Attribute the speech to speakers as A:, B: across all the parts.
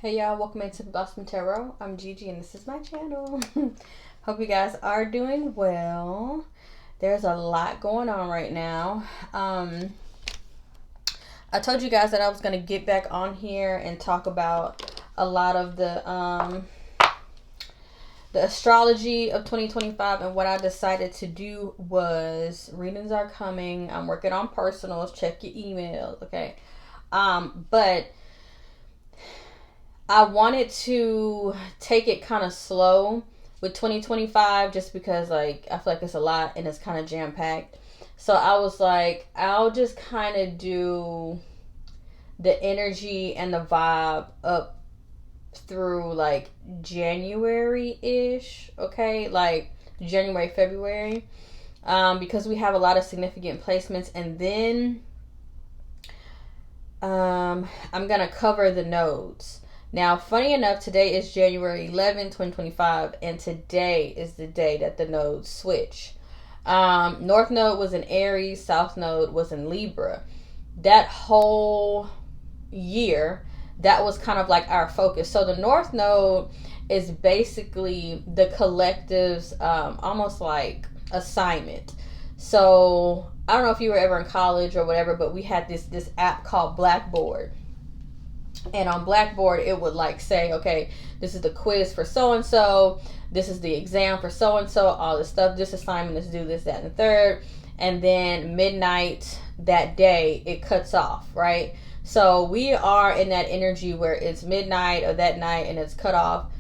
A: Hey y'all, welcome into the Blossom Tarot. I'm Gigi and this is my channel. Hope you guys are doing well. There's a lot going on right now. I told you guys that I was going to get back on here and talk about a lot of the astrology of 2025, and what I decided to do was readings are coming. I'm working on personals. Check your emails, okay? But I wanted to take it kind of slow with 2025 just because I feel like it's a lot and it's kind of jam packed. So I was like, I'll just kind of do the energy and the vibe up through like January-ish, okay? Like January, February. Because we have a lot of significant placements, and then I'm going to cover the nodes. Now, funny enough, today is January 11, 2025, and today is the day that the nodes switch. North node was in Aries, South node was in Libra. That whole year, that was kind of like our focus. So the North node is basically the collective's almost like assignment. So I don't know if you were ever in college or whatever, but we had this app called Blackboard. And on Blackboard, it would like say, okay, this is the quiz for so-and-so. This is the exam for so-and-so. All this stuff. This assignment is due this, that, and the third. And then midnight that day, it cuts off, right? So we are in that energy where it's midnight of that night and it's cut off.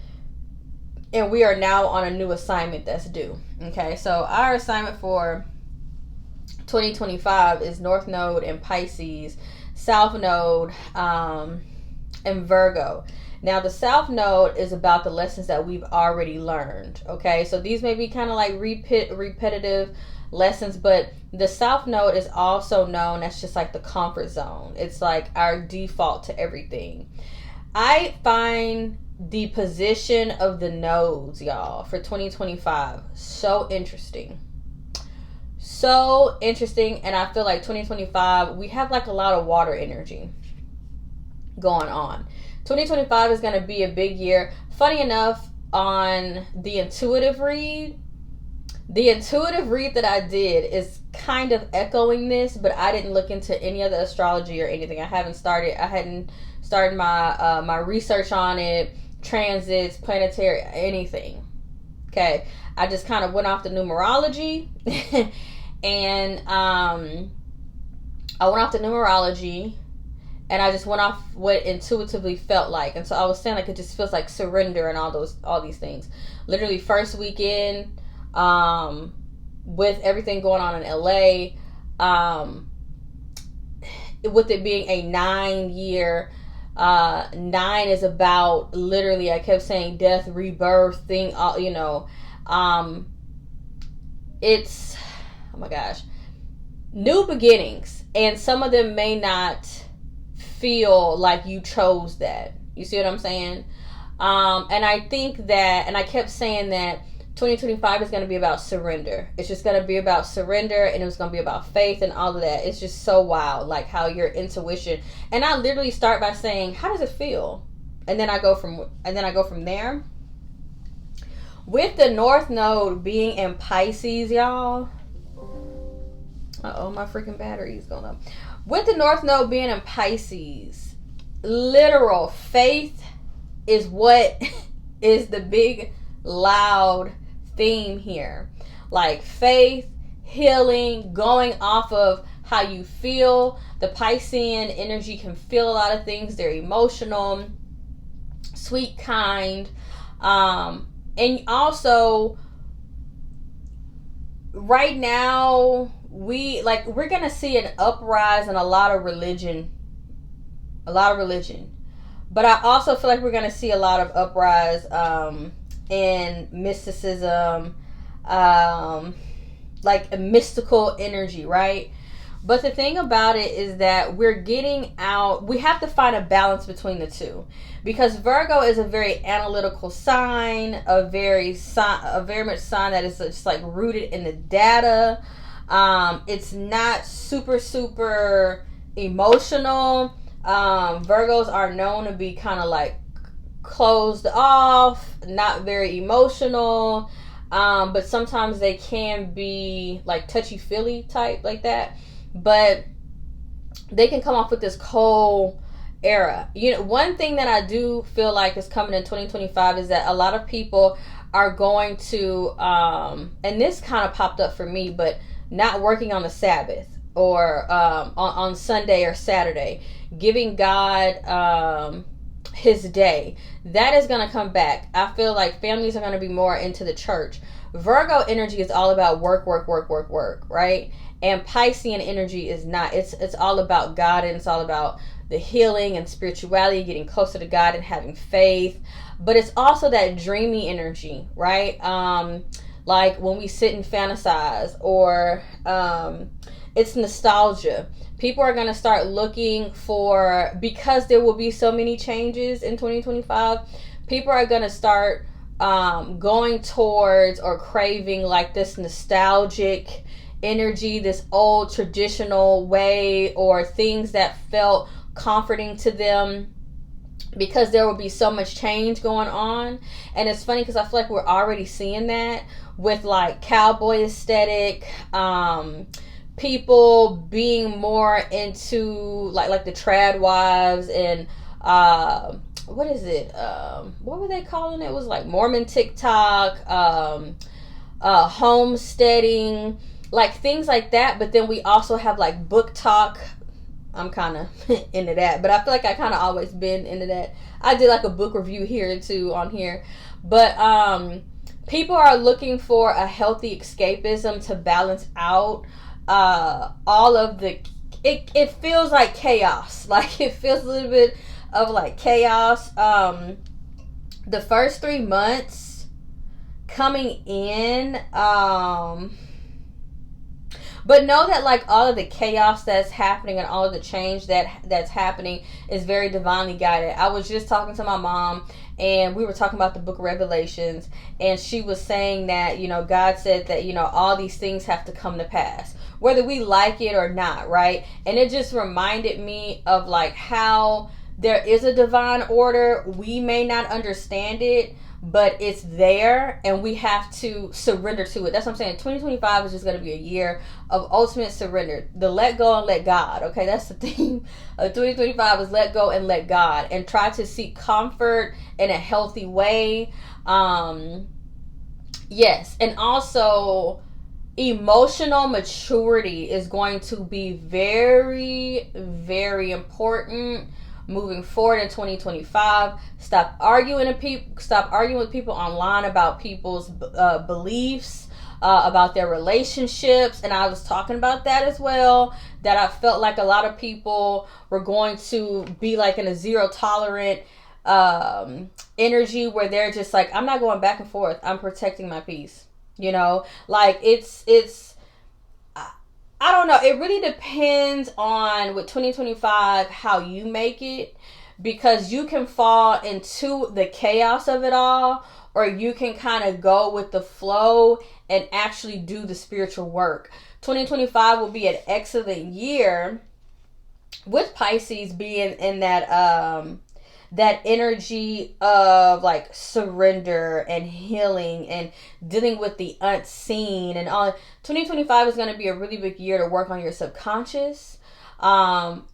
A: And we are now on a new assignment that's due. Okay, so our assignment for 2025 is North Node and Pisces, South Node, and Virgo. Now the South Node is about the lessons that we've already learned. Okay, so these may be kind of like repetitive lessons, but the South Node is also known as just like the comfort zone. It's like our default to everything. I find the position of the nodes, y'all, for 2025 so interesting. So interesting. And I feel like 2025, we have like a lot of water energy going on. 2025 is going to be a big year. Funny enough, on the intuitive read that I did is kind of echoing this, but I didn't look into any other astrology or anything. I hadn't started my my research on it, transits, planetary, anything. Okay, I just kind of went off the numerology and I went off the numerology. And I just went off what intuitively felt like. And so I was saying, like, it just feels like surrender and all these things. Literally first weekend, with everything going on in LA, with it being a 9-year, 9 is about literally, I kept saying death, rebirth thing, it's, oh my gosh, new beginnings. And some of them may not feel like you chose that. You see what I'm saying? And I think that, and I kept saying that 2025 is going to be about surrender. It's just going to be about surrender, and it was going to be about faith and all of that. It's just so wild, like how your intuition. And I literally start by saying, how does it feel? And then I go from there. With the North Node being in Pisces, y'all. Uh-oh, my freaking battery is going up. With the North Node being in Pisces, literal faith is what is the big loud theme here. Like faith, healing, going off of how you feel. The Piscean energy can feel a lot of things. They're emotional, sweet, kind. And also, right now, we're gonna see an uprise in a lot of religion, but I also feel like we're gonna see a lot of uprise in mysticism, like a mystical energy, right? But the thing about it is that we have to find a balance between the two, because Virgo is a very analytical sign, a very much sign that is just like rooted in the data. It's not super emotional. Virgos are known to be kind of like closed off, not very emotional, but sometimes they can be like touchy-feely type like that. But they can come off with this cold era. You know, one thing that I do feel like is coming in 2025 is that a lot of people are going to, and this kind of popped up for me, but not working on the Sabbath or on Sunday or Saturday, giving God his day. That is going to come back. I feel like families are going to be more into the church. Virgo energy is all about work, right? And Piscean energy is not. It's all about God, and it's all about the healing and spirituality, getting closer to God and having faith. But it's also that dreamy energy, right? Like when we sit and fantasize, or it's nostalgia. People are going to start looking for, because there will be so many changes in 2025, people are going to start going towards or craving like this nostalgic energy, this old traditional way, or things that felt comforting to them, because there will be so much change going on. And it's funny because I feel like we're already seeing that with like cowboy aesthetic, people being more into like the trad wives, and what is it, what were they calling it? It was like Mormon TikTok, homesteading, like things like that. But then we also have like book talk. I'm kind of into that, but I feel like I kind of always been into that. I did like a book review here too on here. But people are looking for a healthy escapism to balance out all of the, it feels like chaos. Like it feels a little bit of like chaos. The first 3 months coming in, but know that like all of the chaos that's happening and all of the change that's happening is very divinely guided. I was just talking to my mom, and we were talking about the book of Revelations, and she was saying that, you know, God said that, you know, all these things have to come to pass, whether we like it or not, right? And it just reminded me of like how there is a divine order. We may not understand it, but it's there, and we have to surrender to it. That's what I'm saying. 2025 is just going to be a year of ultimate surrender. The let go and let God. Okay, that's the theme of 2025, is let go and let God, and try to seek comfort in a healthy way. Yes, and also emotional maturity is going to be very, very important moving forward in 2025. Stop arguing with people online about people's beliefs, about their relationships. And I was talking about that as well, that I felt like a lot of people were going to be like in a zero tolerant energy, where they're just like, I'm not going back and forth, I'm protecting my peace. You know, like it's I don't know. It really depends on, with 2025, how you make it, because you can fall into the chaos of it all, or you can kind of go with the flow and actually do the spiritual work. 2025 will be an excellent year, with Pisces being in that energy of like surrender and healing and dealing with the unseen and all. 2025 is going to be a really big year to work on your subconscious, to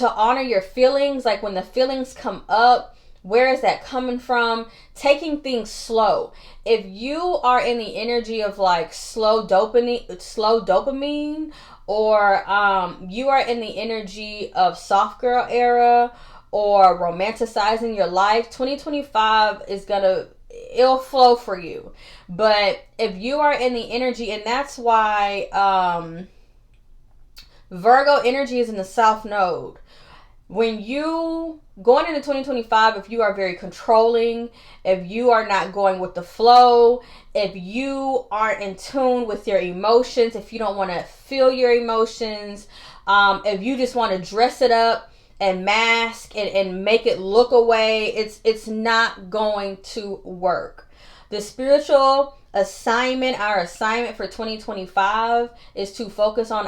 A: honor your feelings. Like when the feelings come up, where is that coming from? Taking things slow. If you are in the energy of like slow dopamine, or you are in the energy of soft girl era, or romanticizing your life, 2025 is it'll flow for you. But if you are in the energy, and that's why Virgo energy is in the South Node. When you going into 2025, if you are very controlling, if you are not going with the flow, if you aren't in tune with your emotions, if you don't want to feel your emotions, if you just want to dress it up and mask and make it look away, it's not going to work. The spiritual assignment, our assignment for 2025, is to focus on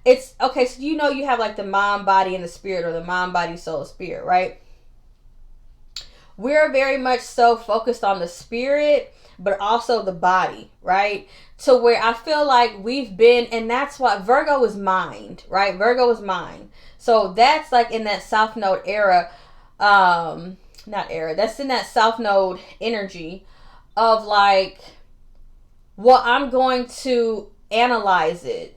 A: it's okay. So you have like the mind, body, and the spirit, or the mind, body, soul, spirit, right? we're very much so focused on the spirit, but also the body, right? To where I feel like we've been, and that's why Virgo is mind, right? Virgo is mind. So that's like in that South Node era, that's in that South Node energy of like, well, I'm going to analyze it.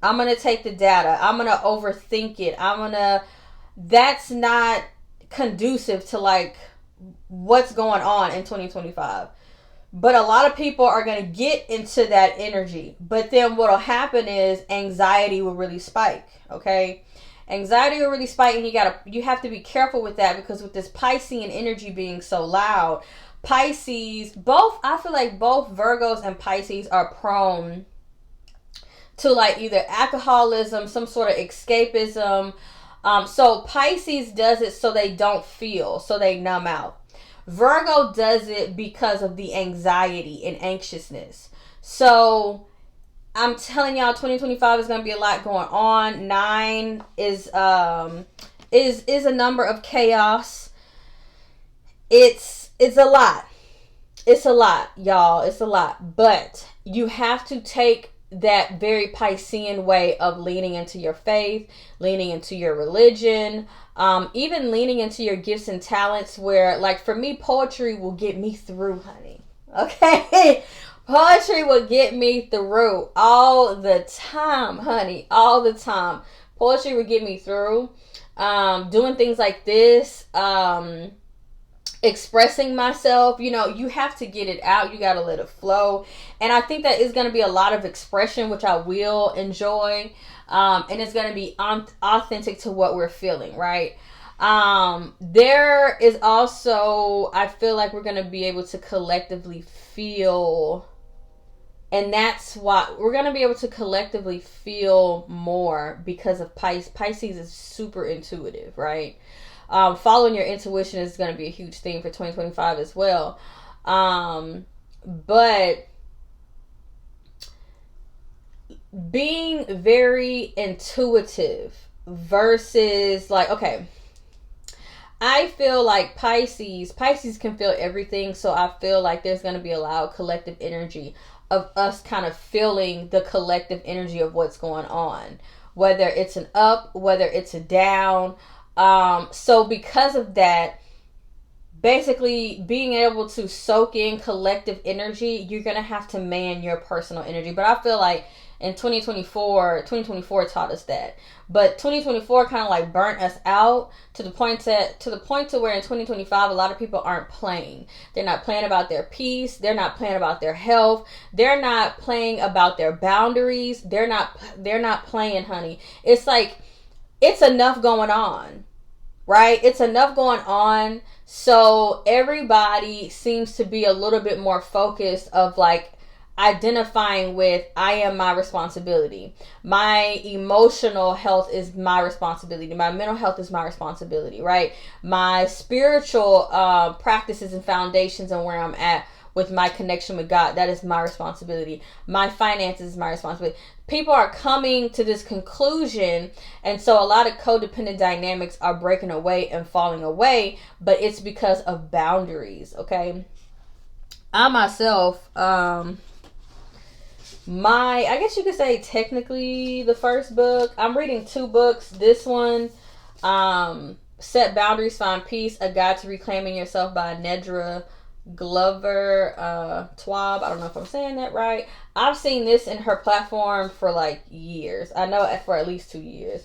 A: I'm going to take the data. I'm going to overthink it. That's not conducive to like what's going on in 2025. But a lot of people are going to get into that energy. But then what'll happen is anxiety will really spike, okay? Anxiety will really spike, and you have to be careful with that, because with this Piscean energy being so loud, Pisces, I feel like both Virgos and Pisces are prone to like either alcoholism, some sort of escapism. So Pisces does it so they don't feel, so they numb out. Virgo does it because of the anxiety and anxiousness. So I'm telling y'all, 2025 is going to be a lot going on. 9 is a number of chaos. It's a lot. It's a lot, y'all. It's a lot. But you have to take that very Piscean way of leaning into your faith, leaning into your religion, even leaning into your gifts and talents, where, like, for me, poetry will get me through, honey. Okay? Poetry will get me through all the time, honey. All the time. Poetry will get me through. Doing things like this, expressing myself, you have to get it out. You got to let it flow. And I think that is going to be a lot of expression, which I will enjoy. And it's going to be authentic to what we're feeling, right? There is also, I feel like we're going to be able to collectively feel, and that's why we're going to be able to collectively feel more, because of Pisces is super intuitive, right? Following your intuition is going to be a huge thing for 2025 as well. But being very intuitive versus like, okay, I feel like Pisces can feel everything. So I feel like there's going to be a loud collective energy of us kind of feeling the collective energy of what's going on, whether it's an up, whether it's a down. So because of that, basically being able to soak in collective energy, you're going to have to man your personal energy. But I feel like in 2024 taught us that. But 2024 kind of like burnt us out to the point to where in 2025 a lot of people aren't playing. They're not playing about their peace. They're not playing about their health. They're not playing about their boundaries. They're not playing, honey. It's like, it's enough going on, right? It's enough going on. So everybody seems to be a little bit more focused of like identifying with, I am my responsibility. My emotional health is my responsibility. My mental health is my responsibility, right? My spiritual practices and foundations and where I'm at with my connection with God, that is my responsibility. My finances is my responsibility. People are coming to this conclusion, and so a lot of codependent dynamics are breaking away and falling away, but it's because of boundaries, okay? I myself, I guess you could say technically the first book, I'm reading 2 books. This one, Set Boundaries, Find Peace, A Guide to Reclaiming Yourself by Nedra Glover Twab. I don't know if I'm saying that right. I've seen this in her platform for like years. I know for at least 2 years.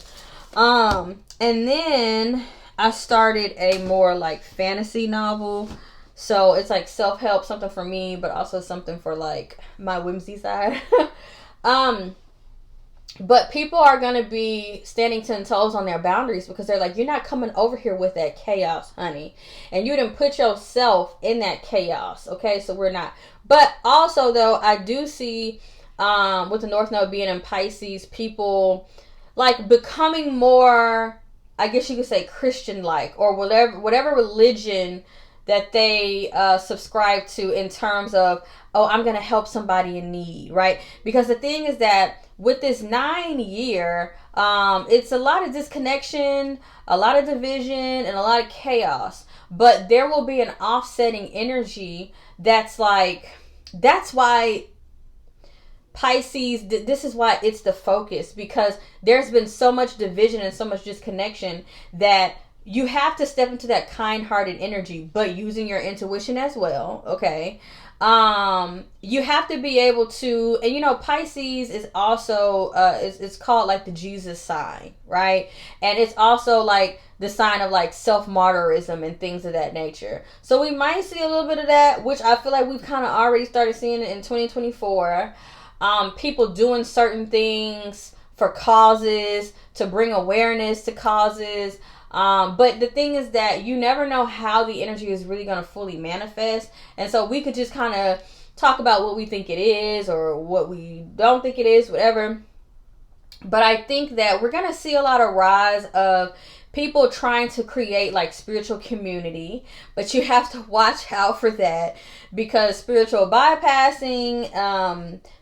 A: And then I started a more like fantasy novel. So it's like self-help, something for me, but also something for like my whimsy side. But people are going to be standing 10 toes on their boundaries, because they're like, you're not coming over here with that chaos, honey. And you didn't put yourself in that chaos. Okay, so we're not. But also, though, I do see with the North Node being in Pisces, people like becoming more, I guess you could say, Christian-like, or whatever religion that they subscribe to in terms of, oh, I'm going to help somebody in need, right? Because the thing is that with this 9 year, it's a lot of disconnection, a lot of division, and a lot of chaos. But there will be an offsetting energy that's why Pisces, this is why it's the focus, because there's been so much division and so much disconnection that you have to step into that kind-hearted energy, but using your intuition as well, okay? You have to be able to, and Pisces is also, it's called like the Jesus sign, right? And it's also like the sign of like self-martyrism and things of that nature. So we might see a little bit of that, which I feel like we've kind of already started seeing it in 2024. People doing certain things for causes, to bring awareness to causes. But the thing is that you never know how the energy is really going to fully manifest. And so we could just kind of talk about what we think it is or what we don't think it is, whatever. But I think that we're going to see a lot of rise of people trying to create like spiritual community, but you have to watch out for that, because spiritual bypassing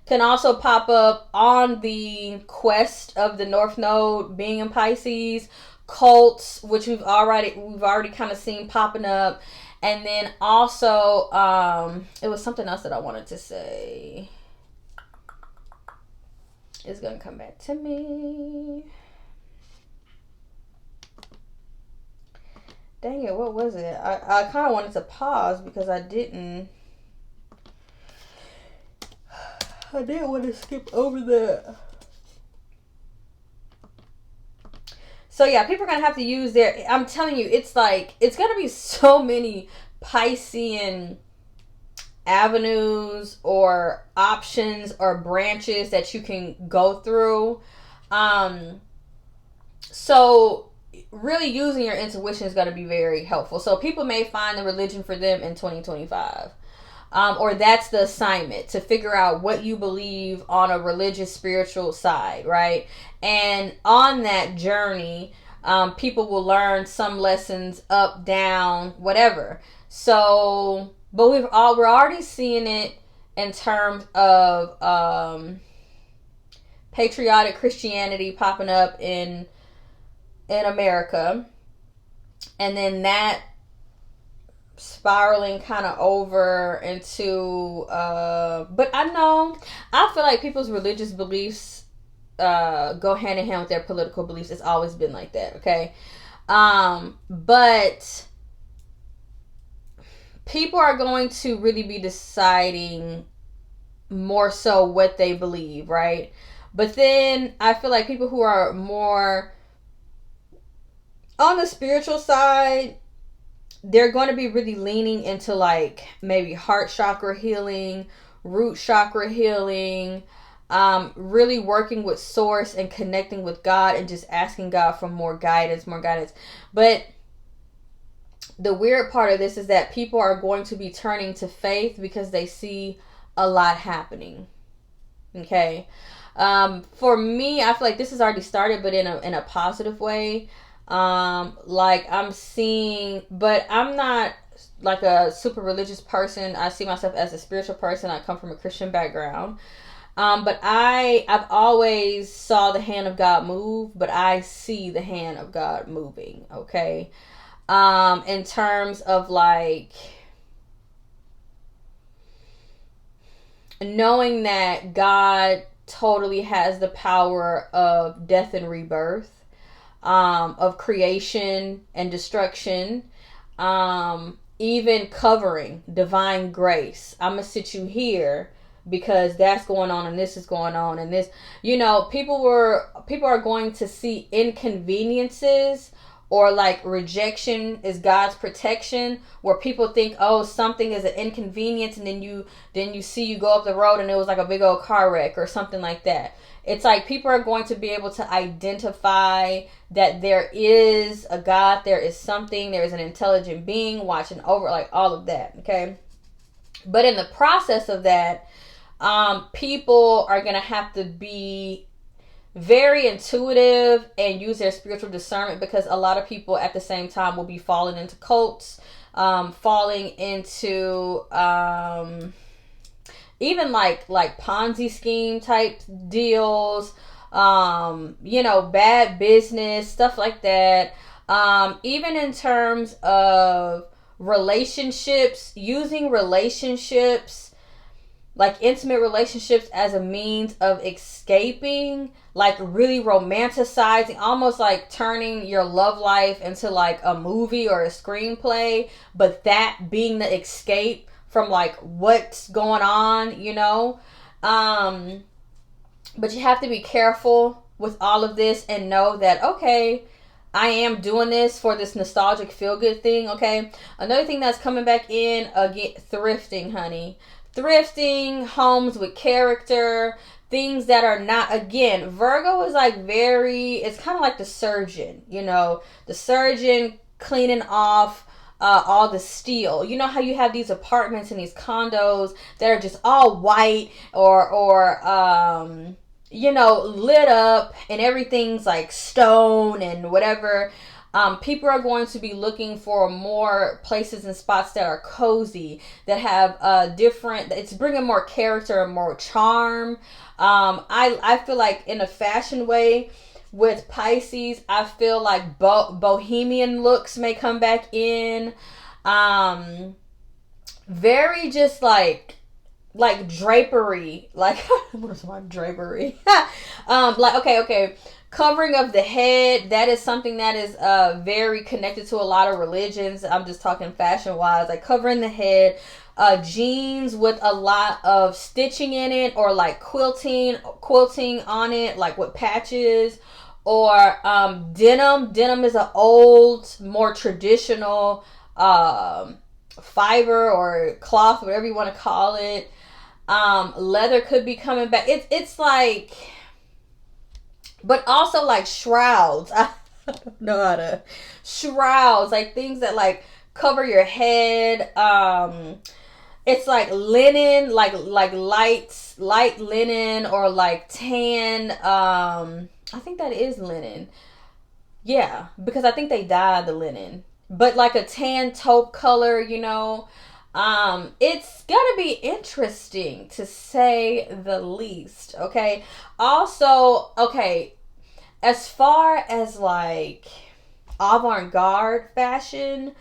A: can also pop up on the quest of the North Node being in Pisces. Cults, which we've already kind of seen popping up. And then also it was something else that I wanted to say. It's gonna come back to me. Dang it, what was it? I kind of wanted to pause because I didn't want to skip over that. So yeah, people are going to have to use their, I'm telling you, it's going to be so many Piscean avenues or options or branches that you can go through. So really using your intuition is going to be very helpful. So people may find the religion for them in 2025. Or that's the assignment, to figure out what you believe on a religious, spiritual side, right? And on that journey, people will learn some lessons up, down, whatever. So, but we're already seeing it in terms of patriotic Christianity popping up in America, and then that spiraling kind of over into but I feel like people's religious beliefs go hand in hand with their political beliefs. It's always been like that, okay? But people are going to really be deciding more so what they believe, right? But then I feel like people who are more on the spiritual side, they're going to be really leaning into like maybe heart chakra healing, root chakra healing, really working with source and connecting with God and just asking God for more guidance. But the weird part of this is that people are going to be turning to faith because they see a lot happening. Okay. For me, I feel like this has already started, but in a positive way. Like I'm seeing, but I'm not like a super religious person. I see myself as a spiritual person. I come from a Christian background. But I've always saw the hand of God move, but I see the hand of God moving, okay? In terms of like knowing that God totally has the power of death and rebirth, of creation and destruction, even covering, divine grace. I'm gonna sit you here because that's going on and this is going on and this, people are going to see inconveniences or like rejection is God's protection, where people think, oh, something is an inconvenience, and then you see you go up the road and it was like a big old car wreck or something like that. It's like people are going to be able to identify that there is a God, there is something, there is an intelligent being watching over, like all of that, okay? But in the process of that, people are going to have to be very intuitive and use their spiritual discernment, because a lot of people at the same time will be falling into cults, falling into even like Ponzi scheme type deals, bad business, stuff like that. Even in terms of relationships, using relationships, like intimate relationships, as a means of escaping, like really romanticizing, almost like turning your love life into like a movie or a screenplay, but that being the escape from like what's going on, but you have to be careful with all of this and know that, okay, I am doing this for this nostalgic feel-good thing, okay? Another thing that's coming back in, again, thrifting, honey. Thrifting, homes with character, things that are not, again, Virgo is like it's kind of like the surgeon, the surgeon cleaning off all the steel. You know how you have these apartments and these condos that are just all white or lit up and everything's like stone and whatever. People are going to be looking for more places and spots that are cozy, that have it's bringing more character and more charm. I feel like in a fashion way with Pisces, I feel like bohemian looks may come back in. Very just like drapery, like what is my drapery? Okay. Covering of the head, that is something that is very connected to a lot of religions. I'm just talking fashion wise, like covering the head. Jeans with a lot of stitching in it, or like quilting on it, like with patches, or denim is an old, more traditional fiber or cloth, whatever you want to call it. Leather could be coming back. It's like, but also like shrouds. I don't know how to shrouds, like things that like cover your head. It's like linen, like light linen, or like tan. I think that is linen. Yeah, because I think they dye the linen, but like a tan taupe color, it's gonna be interesting, to say the least. Okay. Also, okay, as far as like avant-garde fashion,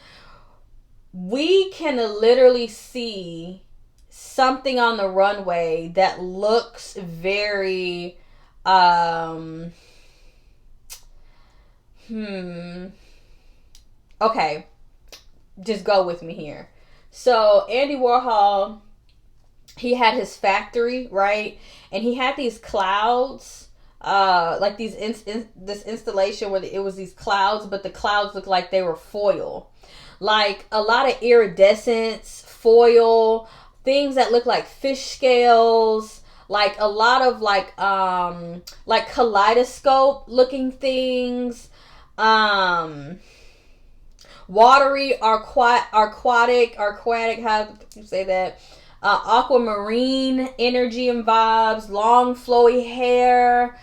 A: we can literally see something on the runway that looks very okay, just go with me here. So Andy Warhol, he had his factory, right? And he had these clouds, like this installation where it was these clouds, but the clouds looked like they were foil. Like a lot of iridescence, foil, things that look like fish scales, like a lot of like kaleidoscope looking things, watery, aquatic, how do you say that? Aquamarine energy and vibes, long flowy hair.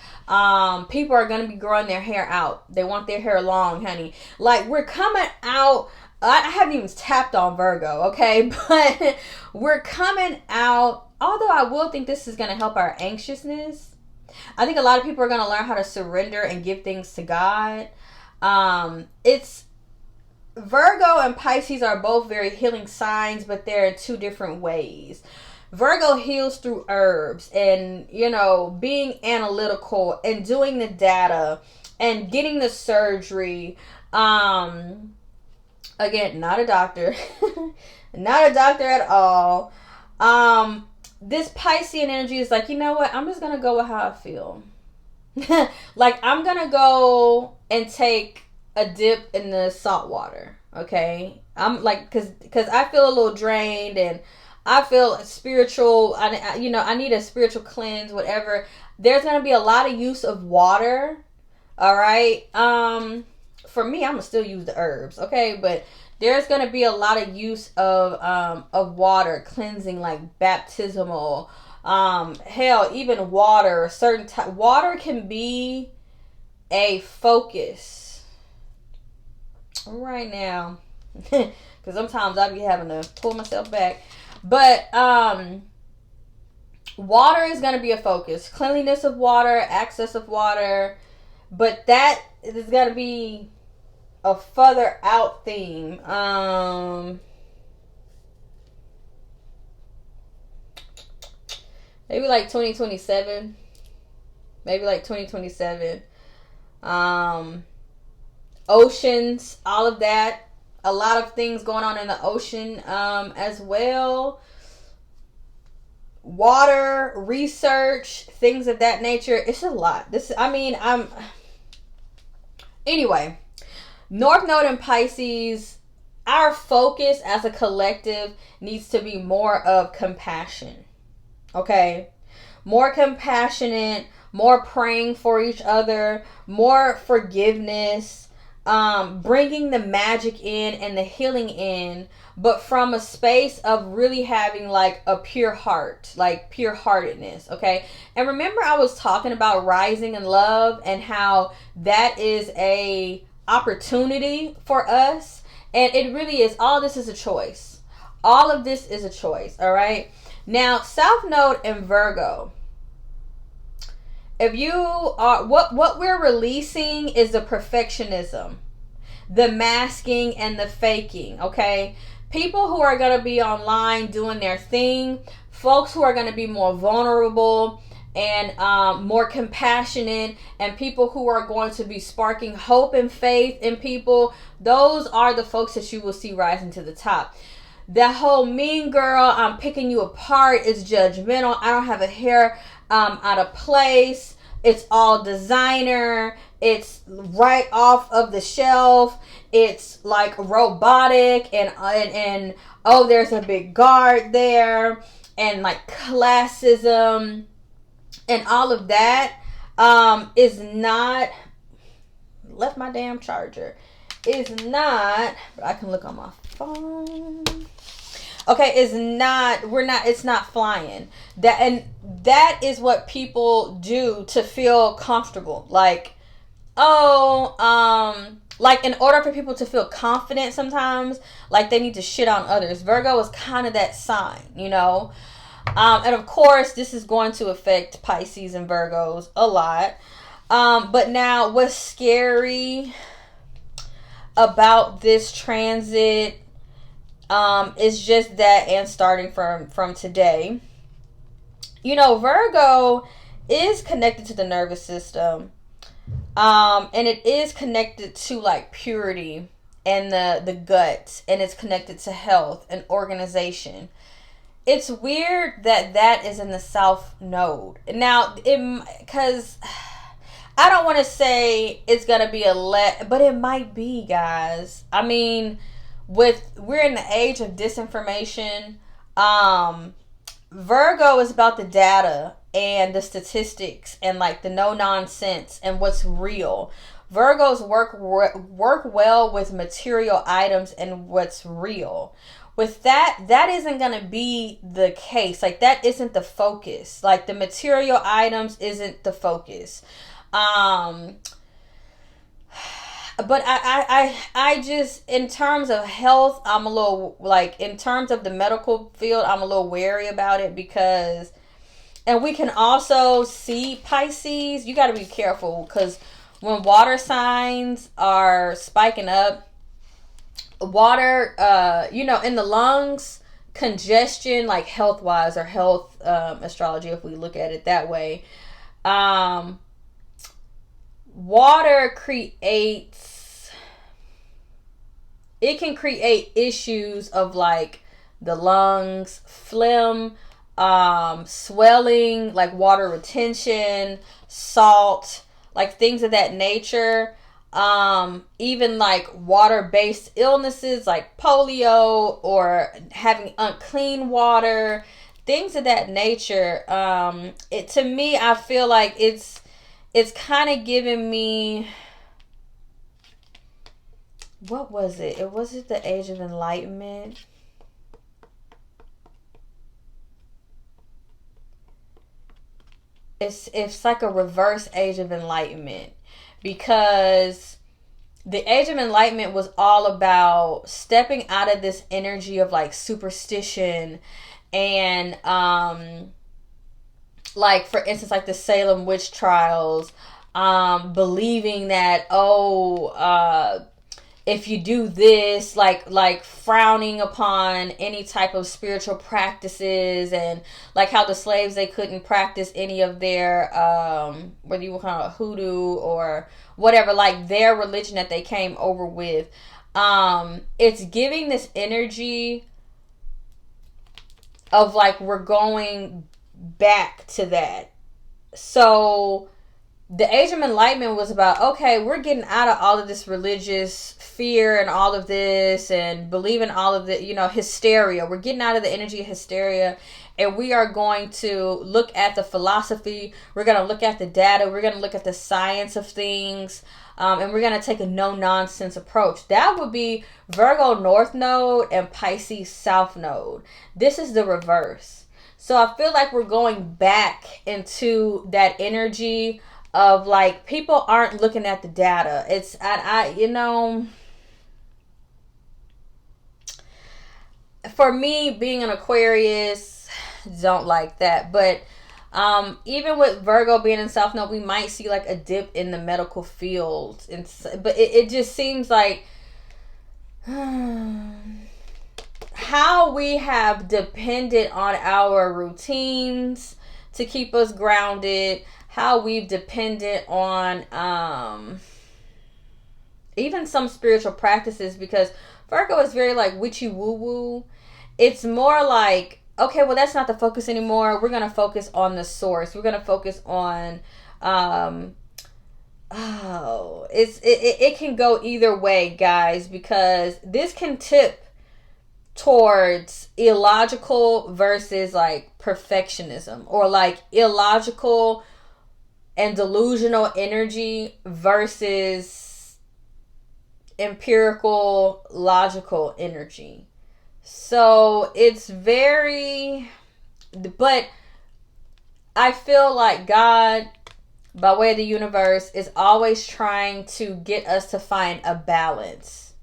A: People are going to be growing their hair out. They want their hair long, honey. Like, we're coming out. I haven't even tapped on Virgo, okay? But we're coming out. Although I will think this is going to help our anxiousness. I think a lot of people are going to learn how to surrender and give things to God. It's Virgo and Pisces are both very healing signs, but they're in two different ways. Virgo heals through herbs and, being analytical and doing the data and getting the surgery. Again, not a doctor. Not a doctor at all. This Piscean energy is like, you know what? I'm just going to go with how I feel. Like, I'm going to go and take a dip in the salt water. Okay? I'm like, because I feel a little drained and I feel spiritual. I need a spiritual cleanse, whatever. There's going to be a lot of use of water. All right? For me, I'm going to still use the herbs. Okay? But there's going to be a lot of use of water, cleansing, like baptismal. Hell, even water, water can be a focus right now. Because because sometimes I be having to pull myself back. But water is going to be a focus. Cleanliness of water, access of water. But that is going to be a further out theme. Maybe like 2027. Maybe like 2027. Oceans, all of that. A lot of things going on in the ocean as well. Water, research, things of that nature. It's a lot. Anyway, North Node in Pisces, our focus as a collective needs to be more of compassion. Okay? More compassionate, more praying for each other, more forgiveness, bringing the magic in and the healing in, but from a space of really having like a pure heart, like pure heartedness. Okay. And remember, I was talking about rising in love and how that is a opportunity for us. And it really is. All this is a choice. All of this is a choice. All right. Now, South Node in Virgo. If you are, what we're releasing is the perfectionism, the masking and the faking, okay? People who are going to be online doing their thing, folks who are going to be more vulnerable and more compassionate, and people who are going to be sparking hope and faith in people, those are the folks that you will see rising to the top. That whole mean girl, I'm picking you apart, is judgmental. I don't have a hair out of place. It's all designer. It's right off of the shelf. It's like robotic and oh, there's a big guard there, and like classism and all of that is not, left my damn charger, is not, but I can look on my phone. Okay, it's not flying. That is what people do to feel comfortable. Like, like in order for people to feel confident sometimes, like they need to shit on others. Virgo is kind of that sign, you know? And of course, this is going to affect Pisces and Virgos a lot. But now what's scary about this transit is just that, and starting from today, you know, Virgo is connected to the nervous system, and it is connected to like purity and the gut, and it's connected to health and organization. It's weird that is in the South Node now, because I don't want to say it's gonna be but it might be, guys. I mean, we're in the age of disinformation. Virgo is about the data and the statistics and like the no nonsense and what's real. Virgos work well with material items and what's real. With that isn't going to be the case. Like, that isn't the focus. Like, the material items isn't the focus. But I just, in terms of health, I'm a little, like, in terms of the medical field, I'm a little wary about it because, and we can also see Pisces, you got to be careful because when water signs are spiking up, water, in the lungs, congestion, like health-wise, or health astrology, if we look at it that way, water can create issues of like the lungs, phlegm, swelling, like water retention, salt, like things of that nature. Even like water-based illnesses like polio or having unclean water, things of that nature. To me, I feel like it's kind of giving me, what was it? Was it the Age of Enlightenment? It's like a reverse Age of Enlightenment, because the Age of Enlightenment was all about stepping out of this energy of like superstition and like for instance like the Salem witch trials, believing that if you do this, like frowning upon any type of spiritual practices, and like how the slaves, they couldn't practice any of their whether you would call it hoodoo or whatever, like their religion that they came over with. It's giving this energy of like we're going back to that. So the Age of Enlightenment was about, okay, we're getting out of all of this religious fear and all of this and believing all of the, hysteria. We're getting out of the energy of hysteria, and we are going to look at the philosophy. We're going to look at the data. We're going to look at the science of things. And we're going to take a no-nonsense approach. That would be Virgo North Node and Pisces South Node. This is the reverse. So I feel like we're going back into that energy of like people aren't looking at the data. It's for me being an Aquarius, don't like that. But even with Virgo being in South Node, we might see like a dip in the medical field, but it just seems like how we have depended on our routines to keep us grounded, how we've depended on even some spiritual practices, because Virgo is very like witchy woo woo. It's more like, okay, well that's not the focus anymore. We're gonna focus on the source. We're gonna focus on it can go either way, guys, because this can tip towards illogical versus like perfectionism, or like illogical and delusional energy versus empirical logical energy. So it's very, but I feel like God, by way of the universe, is always trying to get us to find a balance.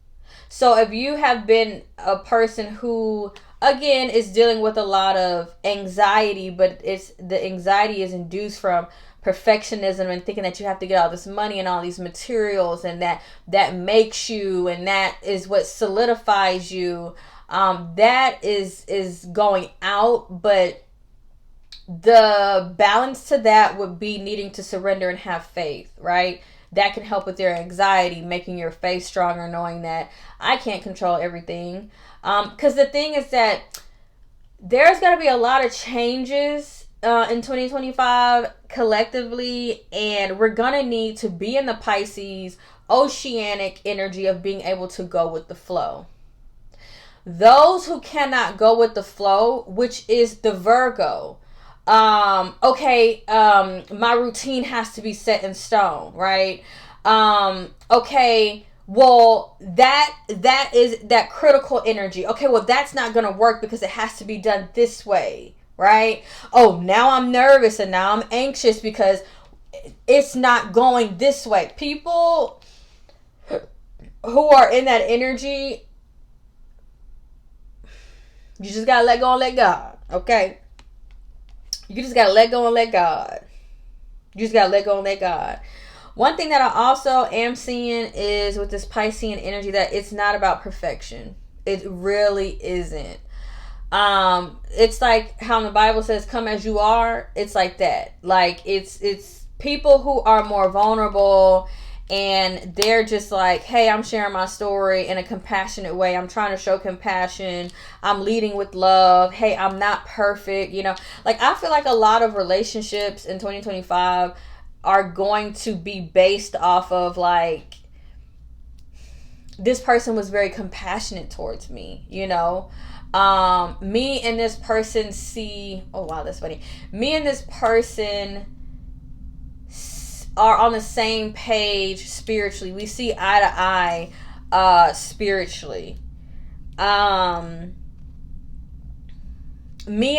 A: So if you have been a person who, again, is dealing with a lot of anxiety, but the anxiety is induced from perfectionism and thinking that you have to get all this money and all these materials, and that makes you, and that is what solidifies you, that is going out. But the balance to that would be needing to surrender and have faith, right? That can help with your anxiety, making your faith stronger, knowing that I can't control everything. Because the thing is that there's going to be a lot of changes in 2025 collectively, and we're going to need to be in the Pisces oceanic energy of being able to go with the flow. Those who cannot go with the flow, which is the Virgo, my routine has to be set in stone, right? Okay, well, that is that critical energy. Okay, well, that's not going to work because it has to be done this way, right? Oh, now I'm nervous and now I'm anxious because it's not going this way. People who are in that energy, you just got to let go and let God, okay? You just got to let go and let God. You just got to let go and let God. One thing that I also am seeing is with this Piscean energy that it's not about perfection. It really isn't. It's like how the Bible says, come as you are. It's like that. Like it's people who are more vulnerable, and they're just like, hey, I'm sharing my story in a compassionate way. I'm trying to show compassion. I'm leading with love. Hey, I'm not perfect. Like I feel like a lot of relationships in 2025 are going to be based off of like, this person was very compassionate towards me, me and this person that's funny. Me and this person are on the same page spiritually. We see eye to eye spiritually. Me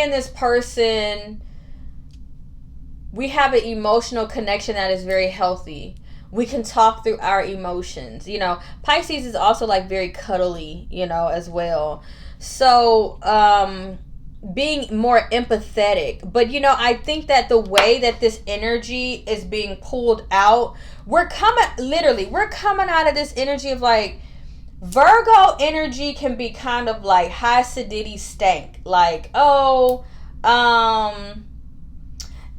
A: and this person, we have an emotional connection that is very healthy. We can talk through our emotions. You know, Pisces is also like very cuddly, you know, as well. So, being more empathetic. But, you know, I think that the way that this energy is being pulled out, we're coming out of this energy of like, Virgo energy can be kind of like high acidity stank. Like, oh,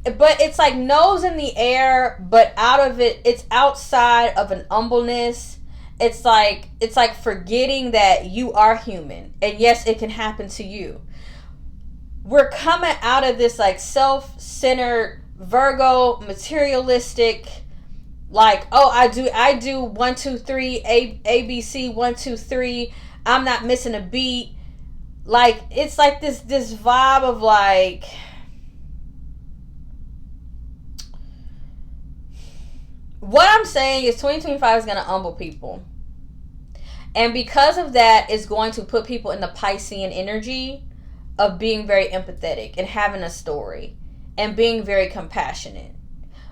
A: but it's like nose in the air, but out of it, it's outside of an humbleness. It's like forgetting that you are human, and yes, it can happen to you. We're coming out of this like self-centered Virgo materialistic, like, oh, I do 1 2 3 ABC 1 2 3. I'm not missing a beat. Like, it's like this vibe of like, what I'm saying is 2025 is going to humble people. And because of that, it's going to put people in the Piscean energy of being very empathetic and having a story and being very compassionate.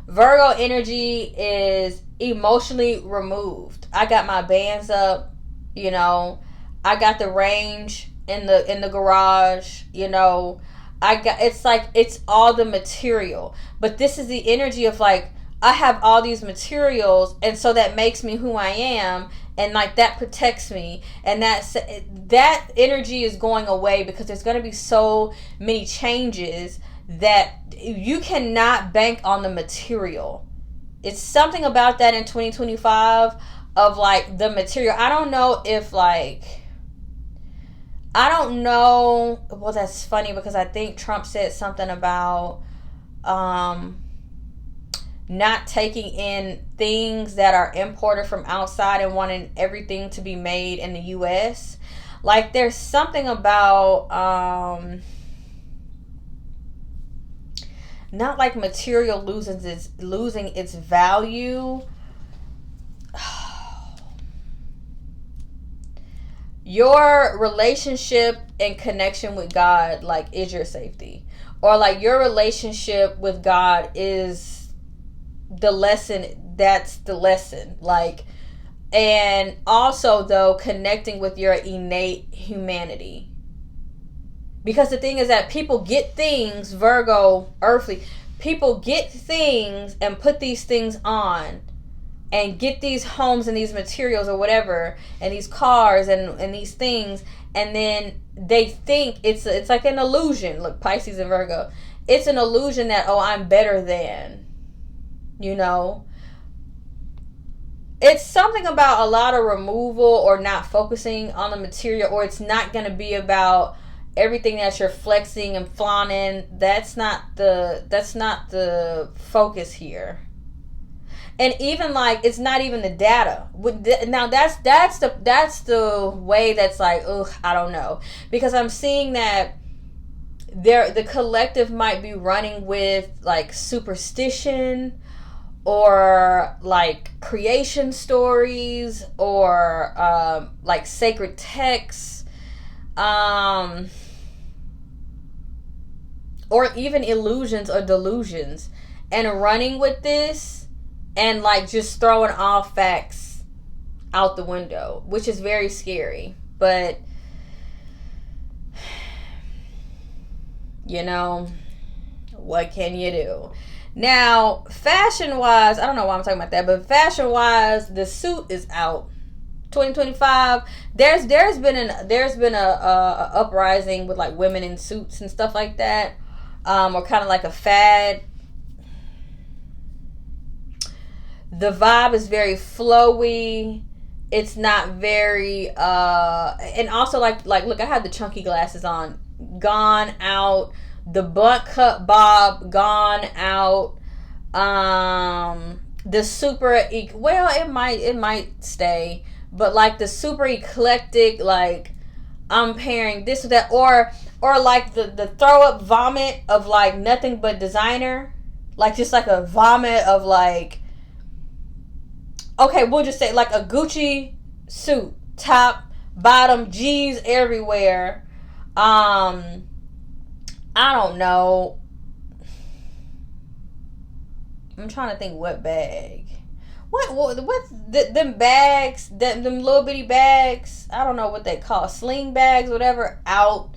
A: Virgo energy is emotionally removed. I got my bands up, you know. I got the range in the garage, you know. It's all the material. But this is the energy of like, I have all these materials, and so that makes me who I am, and like that protects me, and that energy is going away because there's going to be so many changes that you cannot bank on the material. It's something about that in 2025 of like the material. I don't know. Well, that's funny because I think Trump said something about not taking in things that are imported from outside and wanting everything to be made in the US. Like, there's something about not like material losing its value. Your relationship and connection with God, like, is your safety. Or like your relationship with God is the lesson. That's the lesson. Like, and also though, connecting with your innate humanity. Because the thing is that people get things, Virgo, earthly, people get things and put these things on and get these homes and these materials or whatever and these cars and these things, and then they think it's like an illusion. Look, Pisces and Virgo, it's an illusion that, oh, I'm better than, you know. It's something about a lot of removal or not focusing on the material, or it's not going to be about everything that you're flexing and flaunting. That's not the focus here. And even like, it's not even the data. Now that's the way that's like, ugh, I don't know, because I'm seeing that the collective might be running with like superstition or like creation stories or like sacred texts, or even illusions or delusions, and running with this and like just throwing all facts out the window, which is very scary. But you know, what can you do? Now, fashion wise, I don't know why I'm talking about that, but fashion wise, the suit is out. 2025, there's been a uprising with like women in suits and stuff like that, or kind of like a fad. The vibe is very flowy. It's not very and also like look, I had the chunky glasses on, gone out. The butt cut bob, gone out. The super it might stay, but like the super eclectic, like I'm pairing this with that, or like the throw up vomit of like nothing but designer, like just like a vomit of like, okay, we'll just say like a Gucci suit, top, bottom, G's everywhere. I don't know. I'm trying to think what bag. what's them bags, them little bitty bags, I don't know what they call, sling bags, whatever, out.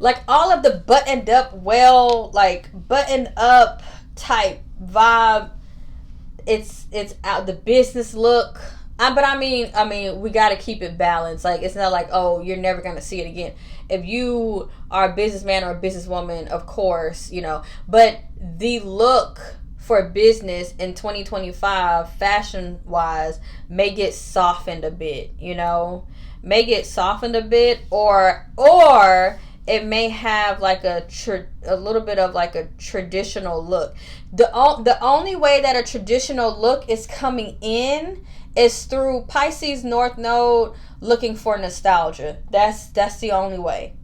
A: Like all of the buttoned up, well, like buttoned up type vibe, it's out. The business look. But I mean, we got to keep it balanced. Like, it's not like, oh, you're never going to see it again. If you are a businessman or a businesswoman, of course, you know. But the look for business in 2025, fashion-wise, may get softened a bit, you know. May get softened a bit, or it may have like a little bit of like a traditional look. The only way that a traditional look is coming in is through Pisces North Node looking for nostalgia. That's the only way.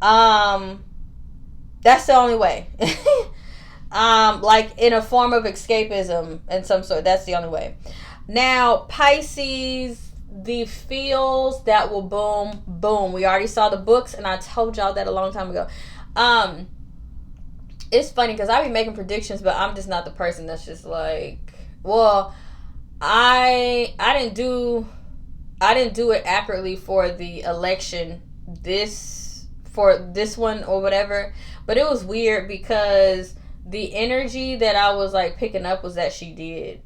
A: That's the only way. Like in a form of escapism and some sort. That's the only way. Now, Pisces, the feels that will boom, boom. We already saw the books, and I told y'all that a long time ago. It's funny because I be making predictions, but I'm just not the person that's just like, well, I didn't do it accurately for the election for this one or whatever, but it was weird because the energy that I was like picking up was that she did.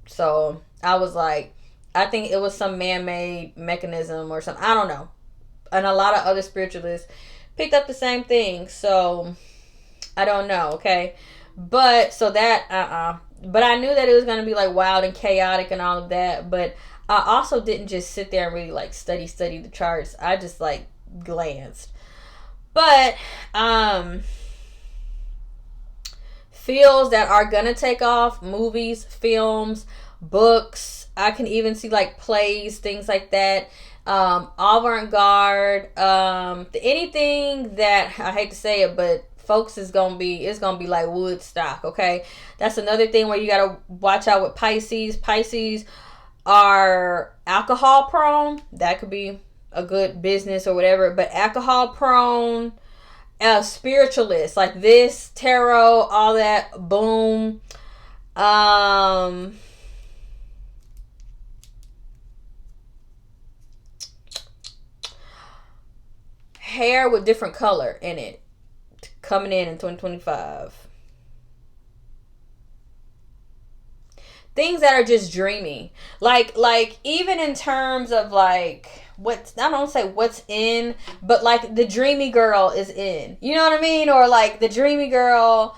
A: So I was like, I think it was some man-made mechanism or something. I don't know. And a lot of other spiritualists picked up the same thing. So I don't know. Okay. But so that, but I knew that it was going to be like wild and chaotic and all of that. But I also didn't just sit there and really like study the charts. I just like glanced. But feels that are going to take off: movies, films, books. I can even see like plays, things like that. Avant-garde, anything that, I hate to say it, but folks, it's gonna be like Woodstock. Okay, that's another thing where you gotta watch out with Pisces. Pisces are alcohol prone. That could be a good business or whatever, but alcohol prone, spiritualists like this, tarot, all that, boom. Hair with different color in it coming in 2025. Things that are just dreamy, like even in terms of like what, I don't say what's in, but like the dreamy girl is in, you know what I mean? Or like the dreamy girl,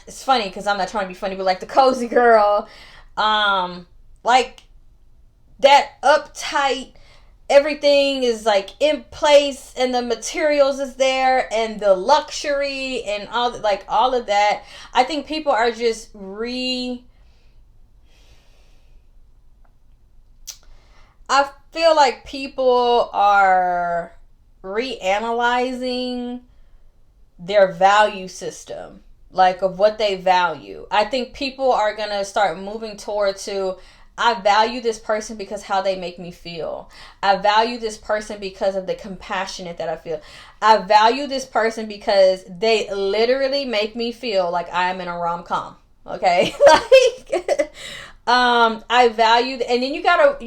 A: it's funny because I'm not trying to be funny, but like the cozy girl, like that uptight, everything is like in place and the materials is there and the luxury and all of that. I think people are just I feel like people are reanalyzing their value system, like of what they value. I think people are going to start moving toward I value this person because how they make me feel. I value this person because of the compassionate that I feel. I value this person because they literally make me feel like I am in a rom-com. Okay? Like, I value, and then you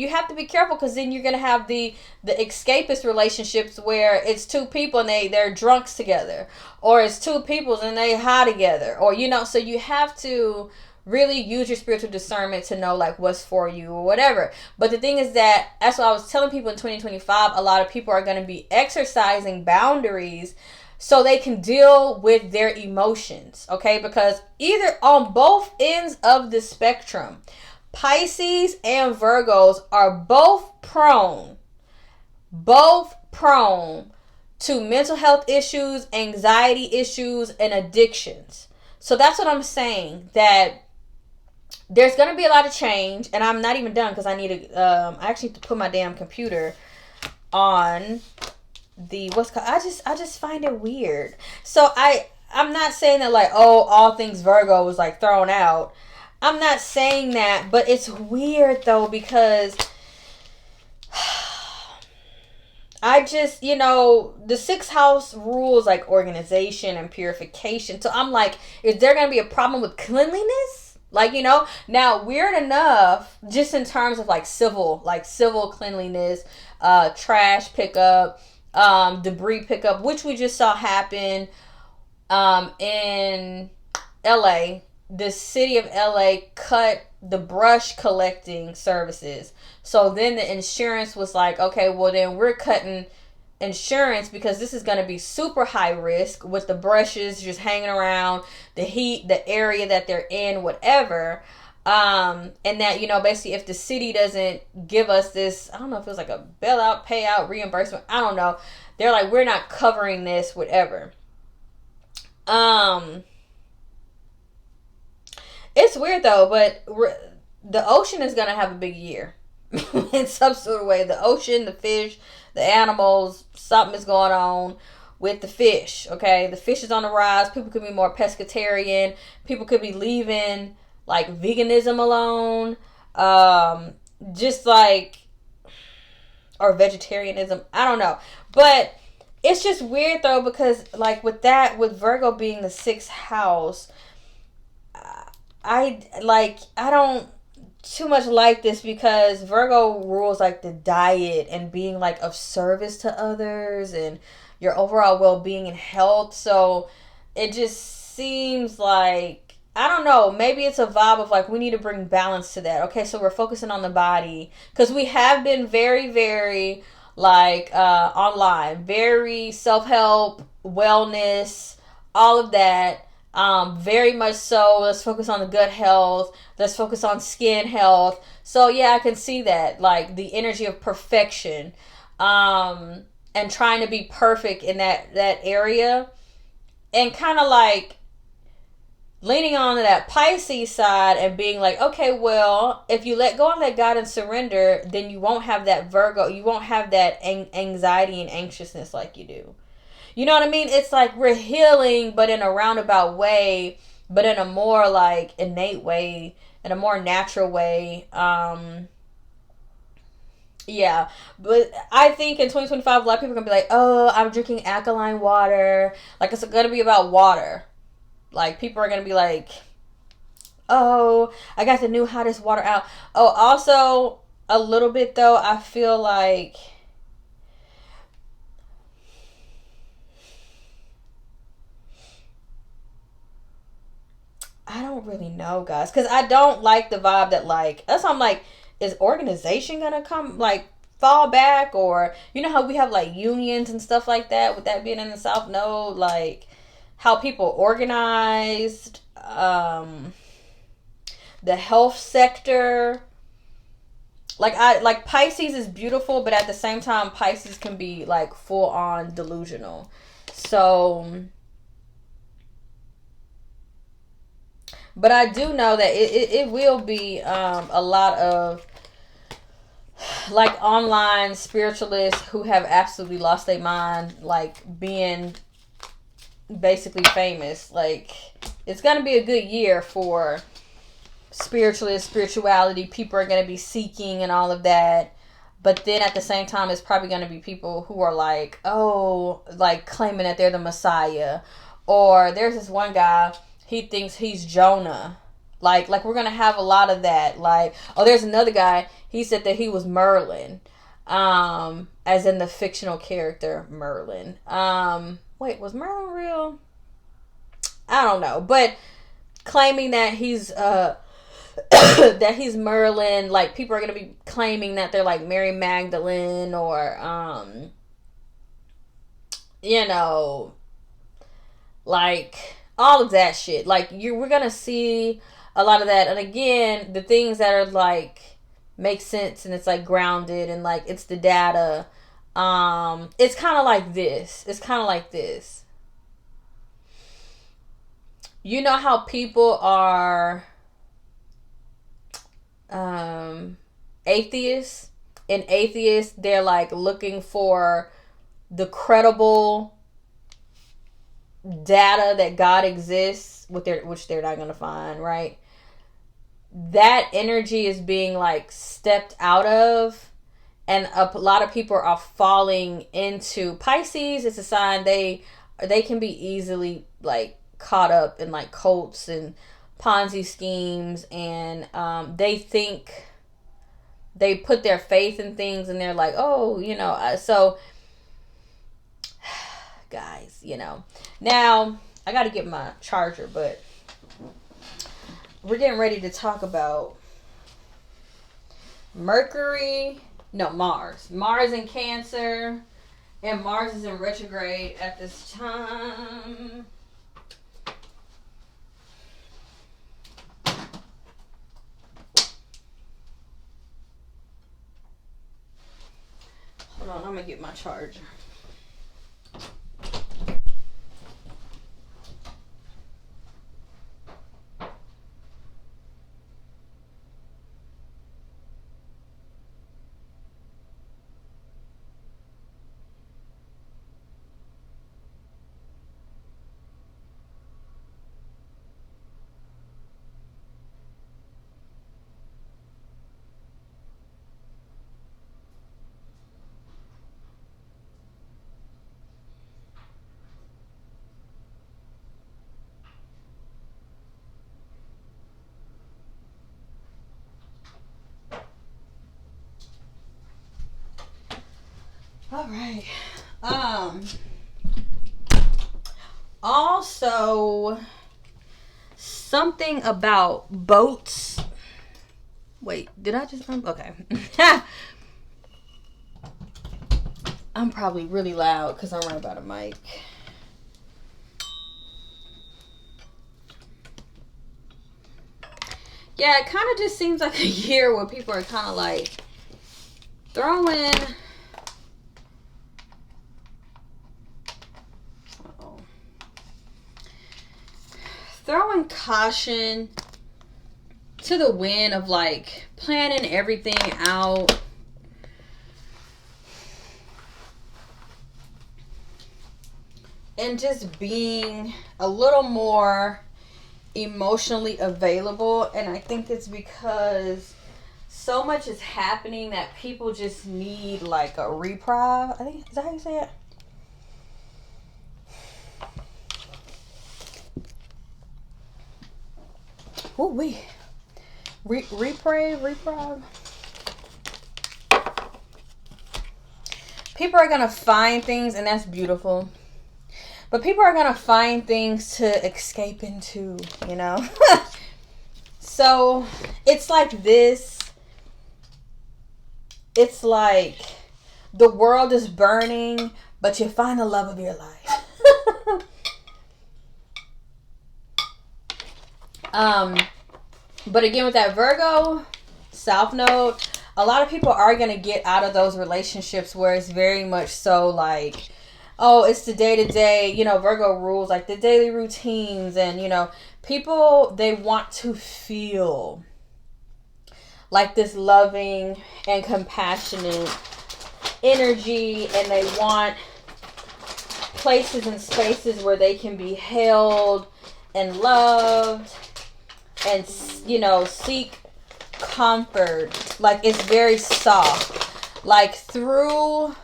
A: have to be careful because then you're going to have the escapist relationships where it's two people and they're drunks together, or it's two people and they high together, or, you know, so you have to really use your spiritual discernment to know like what's for you or whatever. But the thing is that's what I was telling people in 2025. A lot of people are going to be exercising boundaries so they can deal with their emotions. Okay, because either on both ends of the spectrum, Pisces and Virgos are both prone to mental health issues, anxiety issues, and addictions. So that's what I'm saying, that there's going to be a lot of change, and I'm not even done because I need to, I actually have to put my damn computer on the, I just find it weird. So I'm not saying that like, oh, all things Virgo was like thrown out. I'm not saying that, but it's weird though, because I just, the sixth house rules like organization and purification. So I'm like, is there going to be a problem with cleanliness? Like, now weird enough, just in terms of like civil cleanliness, trash pickup, debris pickup, which we just saw happen in LA. The city of LA cut the brush collecting services. So then the insurance was like, okay, well then we're cutting insurance because this is going to be super high risk with the brushes just hanging around, the heat, the area that they're in, whatever. And that, basically if the city doesn't give us this, I don't know if it was like a bailout, payout, reimbursement, I don't know. They're like, we're not covering this, whatever. It's weird though, but the ocean is going to have a big year in some sort of way. The ocean, the fish, the animals, something is going on with the fish, okay? The fish is on the rise. People could be more pescatarian. People could be leaving like veganism alone. Just like, or vegetarianism. I don't know. But it's just weird though, because like with Virgo being the sixth house, I don't too much like this, because Virgo rules like the diet and being like of service to others and your overall well-being and health. So it just seems like, I don't know, maybe it's a vibe of like we need to bring balance to that. Okay, so we're focusing on the body because we have been very, very like online, very self-help, wellness, all of that. Very much so. Let's focus on the gut health. Let's focus on skin health. So yeah, I can see that, like the energy of perfection, and trying to be perfect in that area, and kind of like leaning on to that Pisces side and being like, okay, well, if you let go and let God and surrender, then you won't have that Virgo. You won't have that anxiety and anxiousness like you do. You know what I mean? It's like we're healing, but in a roundabout way, but in a more like innate way, in a more natural way. Yeah. But I think in 2025, a lot of people are going to be like, oh, I'm drinking alkaline water. Like, it's going to be about water. Like, people are going to be like, oh, I got the new hottest water out. Oh, also, a little bit, though, I feel like I don't really know, guys, because I don't like the vibe that, like, that's why I'm like, is organization gonna come, like, fall back? Or you know how we have like unions and stuff like that, with that being in the South? No, like how people organized, the health sector. Like Pisces is beautiful, but at the same time Pisces can be like full on delusional. So but I do know that it will be a lot of like online spiritualists who have absolutely lost their mind, like being basically famous. Like, it's going to be a good year for spirituality. People are going to be seeking and all of that. But then at the same time, it's probably going to be people who are like, oh, like claiming that they're the Messiah. Or there's this one guy, he thinks he's Jonah. Like we're going to have a lot of that. Like, oh, there's another guy, he said that he was Merlin. As in the fictional character Merlin. Wait, was Merlin real? I don't know. But claiming that he's that he's Merlin, like people are gonna be claiming that they're like Mary Magdalene, or you know, like all of that shit. Like we're gonna see a lot of that. And again, the things that are like make sense and it's like grounded and like it's the data. It's kind of like this. It's kind of like this. You know how people are atheists? And atheists, they're like looking for the credible data that God exists, which they're not going to find, right? That energy is being like stepped out of, And a lot of people are falling into Pisces. It's a sign they can be easily like caught up in like cults and Ponzi schemes, and they think they put their faith in things, and they're like, oh, you know, so guys, you know. Now I got to get my charger, but we're getting ready to talk about Mars in Cancer, and Mars is in retrograde at this time. Hold on, I'm gonna get my charger. All right. Also, something about boats. Wait, did I just? Okay. I'm probably really loud because I'm right by the mic. Yeah, it kind of just seems like a year where people are kind of like throwing caution to the wind of like planning everything out. And just being a little more emotionally available. And I think it's because so much is happening that people just need like a reprieve. I think, is that how you say it? Ooh, reprieve. People are gonna find things, and that's beautiful. But people are gonna find things to escape into, you know. So it's like this. It's like the world is burning, but you find the love of your life. But again, with that Virgo South Node, a lot of people are going to get out of those relationships where it's very much so like, oh, it's the day-to-day, you know, Virgo rules, like the daily routines. And, you know, people, they want to feel like this loving and compassionate energy, and they want places and spaces where they can be held and loved and, you know, seek comfort. Like it's very soft, like through,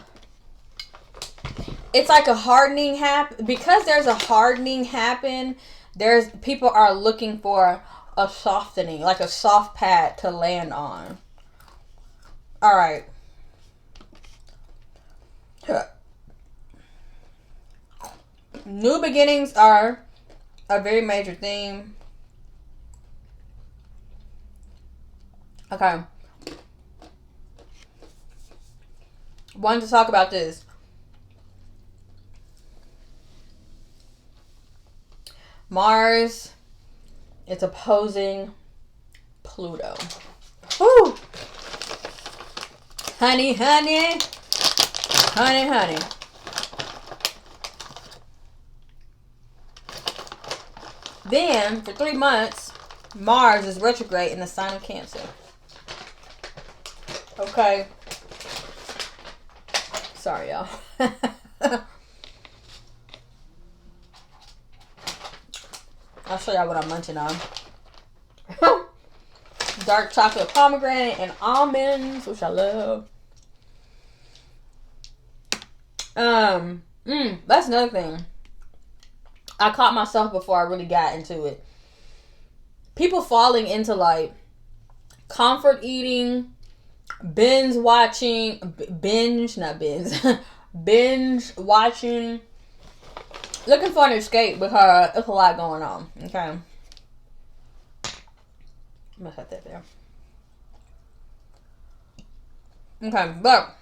A: it's like a hardening happen, because there's a hardening happen. There's people are looking for a softening, like a soft pad to land on. All right. New beginnings are a very major theme. Okay. Wanted to talk about this. Mars, it's opposing Pluto. Woo! Honey. Then, for 3 months, Mars is retrograde in the sign of Cancer. Okay. Sorry, y'all. I'll show y'all what I'm munching on. Dark chocolate pomegranate and almonds, which I love. That's another thing. I caught myself before I really got into it. People falling into like comfort eating, binge watching, binge watching, looking for an escape because there's a lot going on. Okay, I'm gonna set that there. Okay, but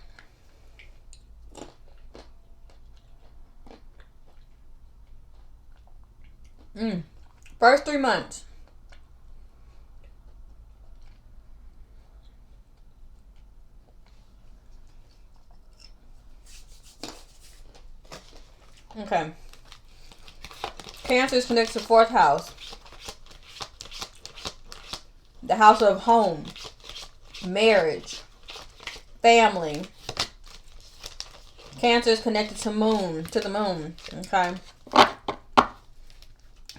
A: first 3 months. Okay. Cancer is connected to 4th house. The house of home, marriage, family. Cancer is connected to the moon. Okay.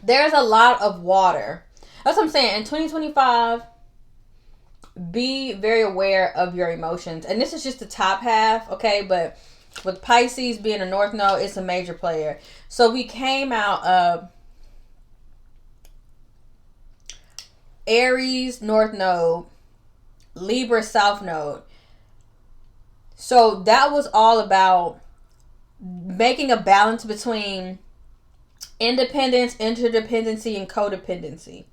A: There's a lot of water. That's what I'm saying. In 2025, be very aware of your emotions. And this is just the top half, okay? But with Pisces being a North Node, it's a major player. So we came out of Aries North Node, Libra South Node. So that was all about making a balance between independence, interdependency, and codependency.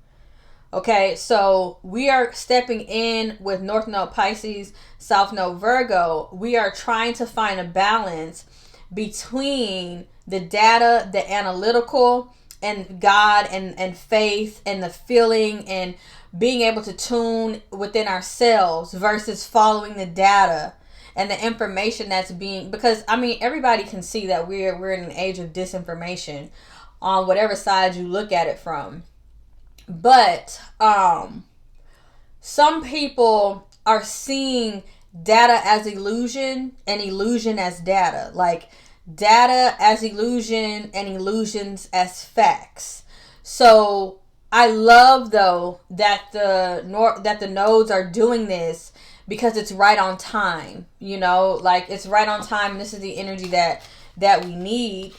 A: Okay, so we are stepping in with North Node Pisces, South Node Virgo. We are trying to find a balance between the data, the analytical, and God and faith and the feeling and being able to tune within ourselves versus following the data and the information that's being, because I mean everybody can see that we're in an age of disinformation on whatever side you look at it from. But some people are seeing data as illusion and illusion as data. Like data as illusion and illusions as facts. So I love though that the nodes are doing this because it's right on time. You know, like it's right on time, and this is the energy that we need.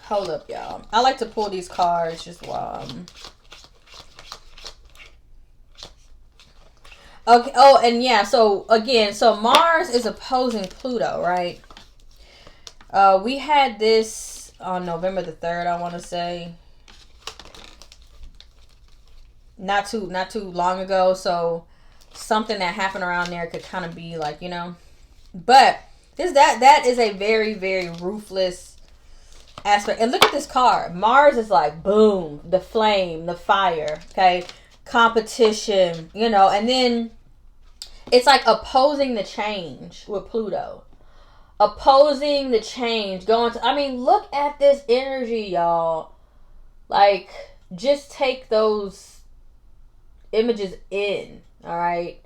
A: Hold up, y'all. I like to pull these cards just while okay. Oh, and yeah. So again, so Mars is opposing Pluto, right? We had this on November the 3rd. I want to say not too long ago. So something that happened around there could kind of be like, you know. But that is a very, very ruthless aspect. And look at this card. Mars is like boom, the flame, the fire, okay, competition, you know. And then it's like opposing the change with Pluto, opposing the change, going to, I mean, look at this energy, y'all. Like, just take those images in. All right.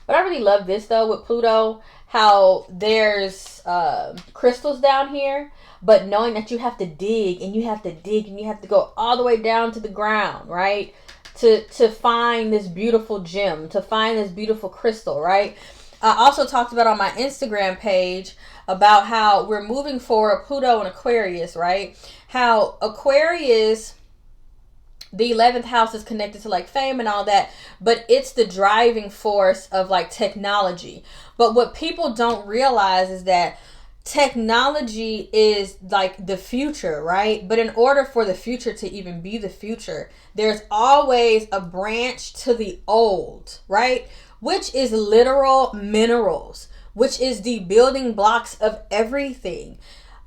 A: But I really love this though with Pluto, how there's crystals down here, but knowing that you have to dig and you have to dig and you have to go all the way down to the ground, right? To find this beautiful gem, to find this beautiful crystal, right? I also talked about on my Instagram page about how we're moving forward, Pluto and Aquarius, right? How Aquarius, the 11th house, is connected to like fame and all that, but it's the driving force of like technology. But what people don't realize is that technology is like the future, right? But in order for the future to even be the future, there's always a branch to the old, right? Which is literal minerals, which is the building blocks of everything.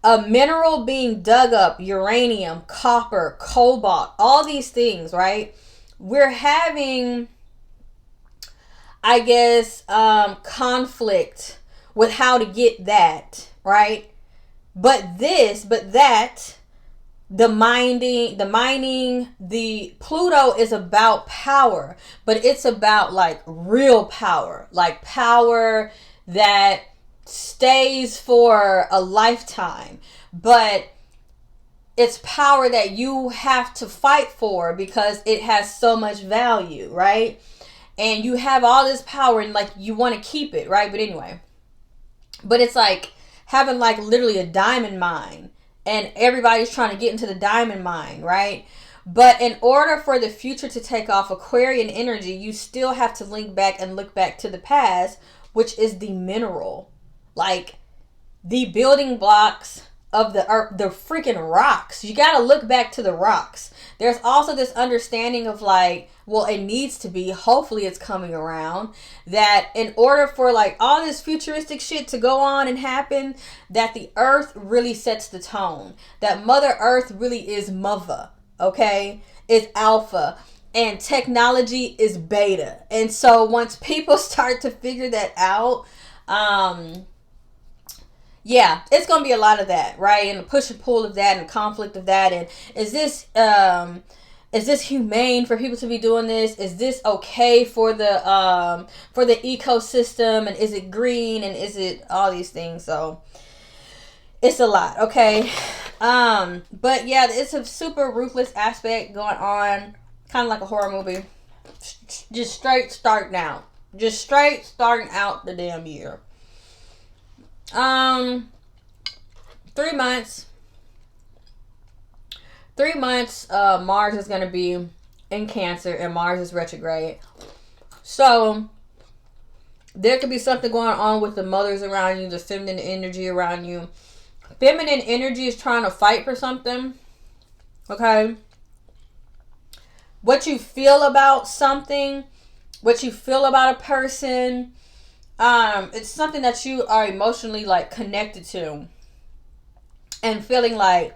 A: A mineral being dug up, uranium, copper, cobalt, all these things, right? We're having, I guess, conflict with how to get that, right? But that, the mining, the Pluto is about power, but it's about like real power, like power that stays for a lifetime, but it's power that you have to fight for because it has so much value, right? And you have all this power and like you want to keep it, right? But anyway, But it's like having like literally a diamond mine, and everybody's trying to get into the diamond mine, right? But in order for the future to take off, Aquarian energy, you still have to link back and look back to the past, which is the mineral. Like the building blocks of the earth, the freaking rocks. You got to look back to the rocks. There's also this understanding of like, well, it needs to be, hopefully it's coming around, that in order for like all this futuristic shit to go on and happen, that the earth really sets the tone. That Mother Earth really is mother, okay? Is alpha. And technology is beta. And so once people start to figure that out, yeah, it's going to be a lot of that, right? And the push and pull of that and the conflict of that. And is this humane for people to be doing this? Is this okay for the ecosystem? And is it green? And is it all these things? So it's a lot, okay? But yeah, it's a super ruthless aspect going on, kind of like a horror movie. Just straight starting out. Just straight starting out the damn year. 3 months. 3 months, Mars is going to be in Cancer, and Mars is retrograde. So there could be something going on with the mothers around you, the feminine energy around you. Feminine energy is trying to fight for something. Okay? What you feel about something, what you feel about a person, it's something that you are emotionally like connected to, and feeling like,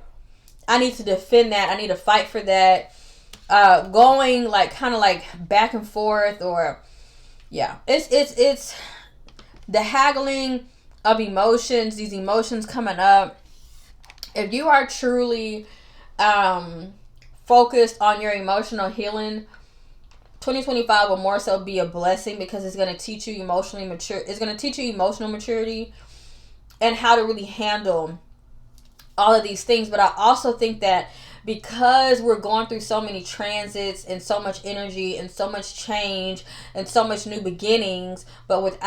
A: I need to defend that, I need to fight for that, going like kind of like back and forth, or yeah, it's the haggling of emotions, these emotions coming up. If you are truly focused on your emotional healing, 2025 will more so be a blessing, because it's going to teach you emotionally mature. It's going to teach you emotional maturity and how to really handle all of these things. But I also think that because we're going through so many transits and so much energy and so much change and so much new beginnings, but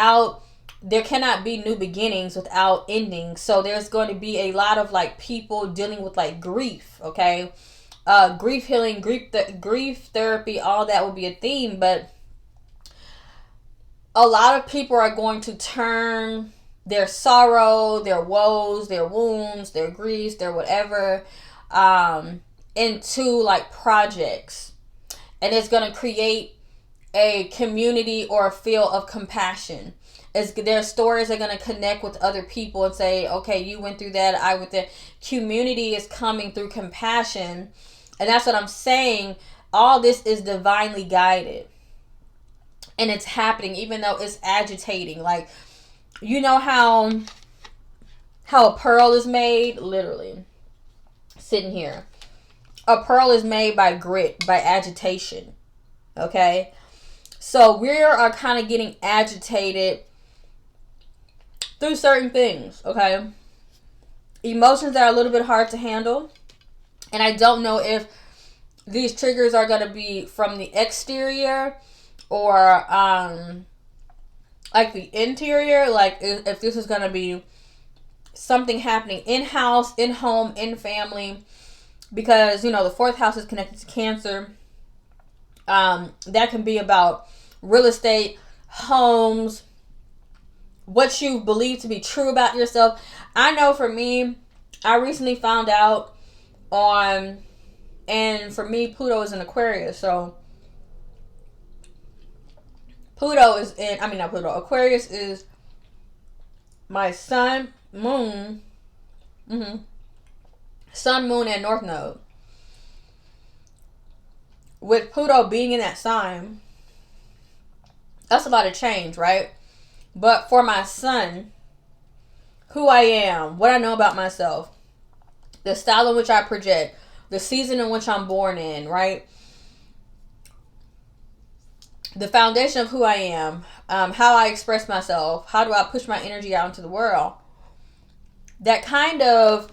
A: there cannot be new beginnings without endings. So there's going to be a lot of like people dealing with like grief, okay? Grief healing, grief therapy, all that will be a theme. But a lot of people are going to turn their sorrow, their woes, their wounds, their griefs, their whatever, into like projects. And it's going to create a community or a feel of compassion. Their stories are going to connect with other people and say, okay, you went through that, I went there. Community is coming through compassion. And that's what I'm saying. All this is divinely guided. And it's happening, even though it's agitating. Like, you know how a pearl is made? Literally. Sitting here. A pearl is made by grit, by agitation. Okay? So we are kind of getting agitated through certain things. Okay? Emotions that are a little bit hard to handle. And I don't know if these triggers are going to be from the exterior or like the interior. Like if this is going to be something happening in-house, in-home, in family. Because, you know, the 4th house is connected to Cancer. That can be about real estate, homes, what you believe to be true about yourself. I know for me, I recently found out and for me, Pluto is in Aquarius, so Aquarius is my sun, moon, sun, moon, and north node. With Pluto being in that sign, that's a lot of change, right? But for my sun, who I am, what I know about myself, the style in which I project, the season in which I'm born in, right? The foundation of who I am, how I express myself, how do I push my energy out into the world. That kind of,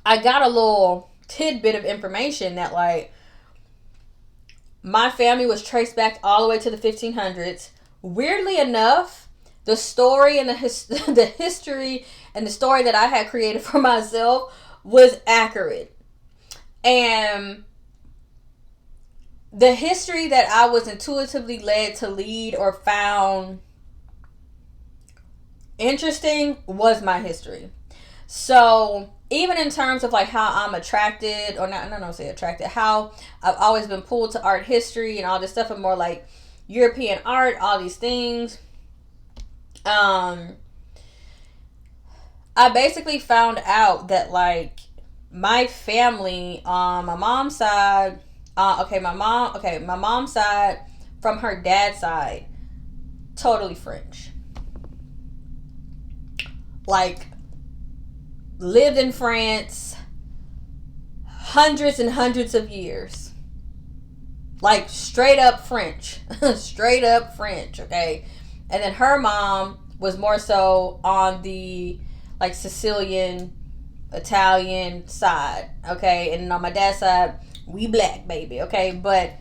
A: I got a little tidbit of information that like, my family was traced back all the way to the 1500s. Weirdly enough, the story and the history and the story that I had created for myself was accurate. And the history that I was intuitively led to lead or found interesting was my history. So even in terms of like how I'm attracted, or not say attracted, how I've always been pulled to art history and all this stuff, and more like European art, all these things. I basically found out that like my family on my mom's side, my mom's side from her dad's side, totally French. Like, lived in France hundreds and hundreds of years. Like, straight up French. Straight up French, okay? And then her mom was more so on the, like, Sicilian, Italian side, okay? And on my dad's side, we black, baby, okay? But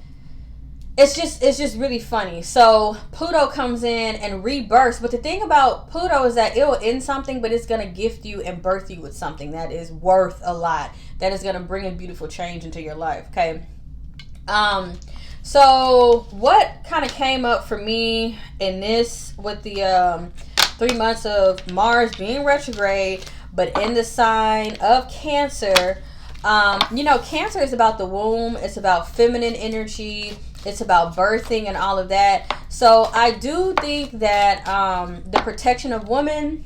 A: it's just really funny. So Pluto comes in and rebirths. But the thing about Pluto is that it will end something, but it's going to gift you and birth you with something that is worth a lot. That is going to bring a beautiful change into your life, okay? So what kind of came up for me in this with the 3 months of Mars being retrograde, but in the sign of Cancer. Cancer is about the womb. It's about feminine energy. It's about birthing and all of that. So I do think that the protection of women,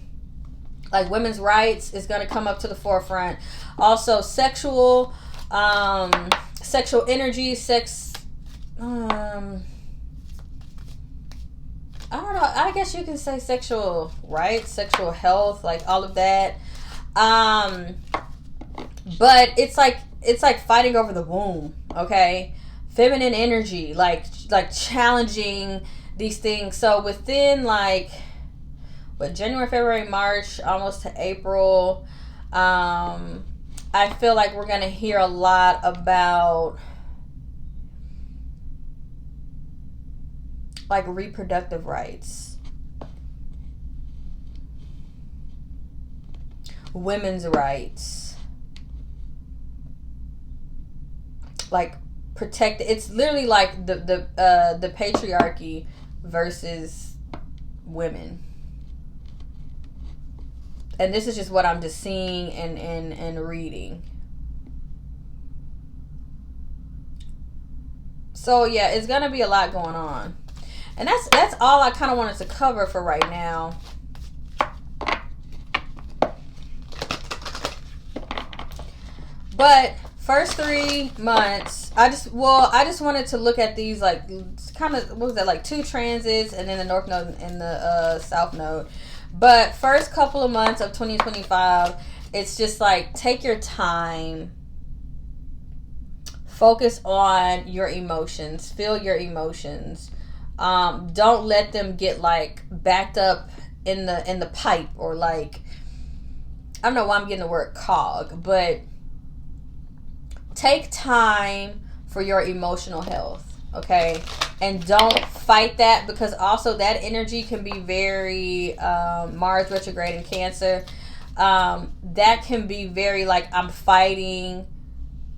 A: like women's rights, is going to come up to the forefront. Also, sexual energy, I don't know. I guess you can say sexual rights, sexual health, like all of that. But it's like fighting over the womb, okay? Feminine energy, like challenging these things. So within January, February, March, almost to April, I feel like we're gonna hear a lot about like reproductive rights, women's rights, like protect. It's literally like the patriarchy versus women. And this is just what I'm just seeing and reading. So yeah, it's gonna be a lot going on. And that's all I kind of wanted to cover for right now. But first 3 months, I just wanted to look at these like kind of, what was that, like 2 transits and then the North Node and the South Node. But first couple of months of 2025, it's just like take your time. Focus on your emotions. Feel your emotions. Don't let them get like backed up in the pipe, or like, I don't know why I'm getting the word cog, but take time for your emotional health, okay? And don't fight that, because also that energy can be very Mars retrograde in Cancer. That can be very like, I'm fighting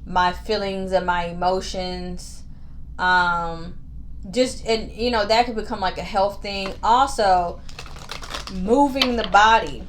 A: my feelings and my emotions. And that could become like a health thing. Also, moving the body,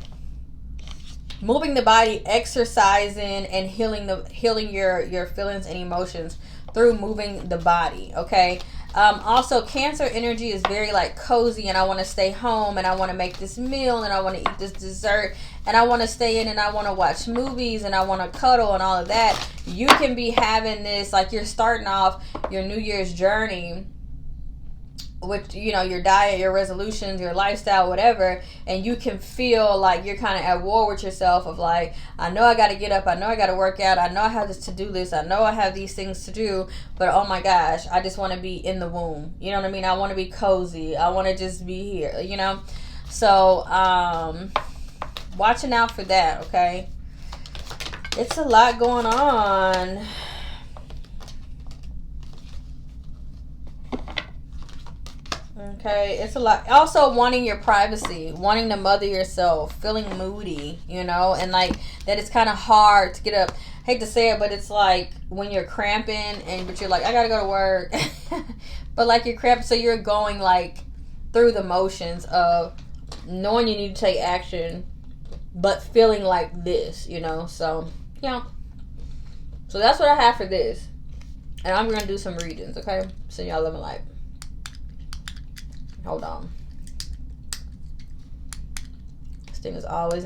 A: exercising and healing your feelings and emotions through moving the body, okay? Also, Cancer energy is very like cozy, and I want to stay home, and I want to make this meal, and I want to eat this dessert, and I want to stay in, and I want to watch movies, and I want to cuddle and all of that. You can be having this, like you're starting off your New Year's journey with, your diet, your resolutions, your lifestyle, whatever, and you can feel like you're kind of at war with yourself of like, I know I got to get up, I know I got to work out, I know I have this to-do list, I know I have these things to do, but oh my gosh, I just want to be in the womb, you know what I mean? I want to be cozy, I want to just be here, so watching out for that, okay? It's a lot going on. Okay, it's a lot. Also, wanting your privacy, wanting to mother yourself, feeling moody, you know, and like that it's kind of hard to get up. Hate to say it, but it's like when you're cramping but you're like, I gotta go to work, but like you're cramping, so you're going like through the motions of knowing you need to take action, but feeling like this, you know. So yeah, so that's what I have for this, and I'm gonna do some readings. Okay, so y'all love my life. Hold on. This thing is always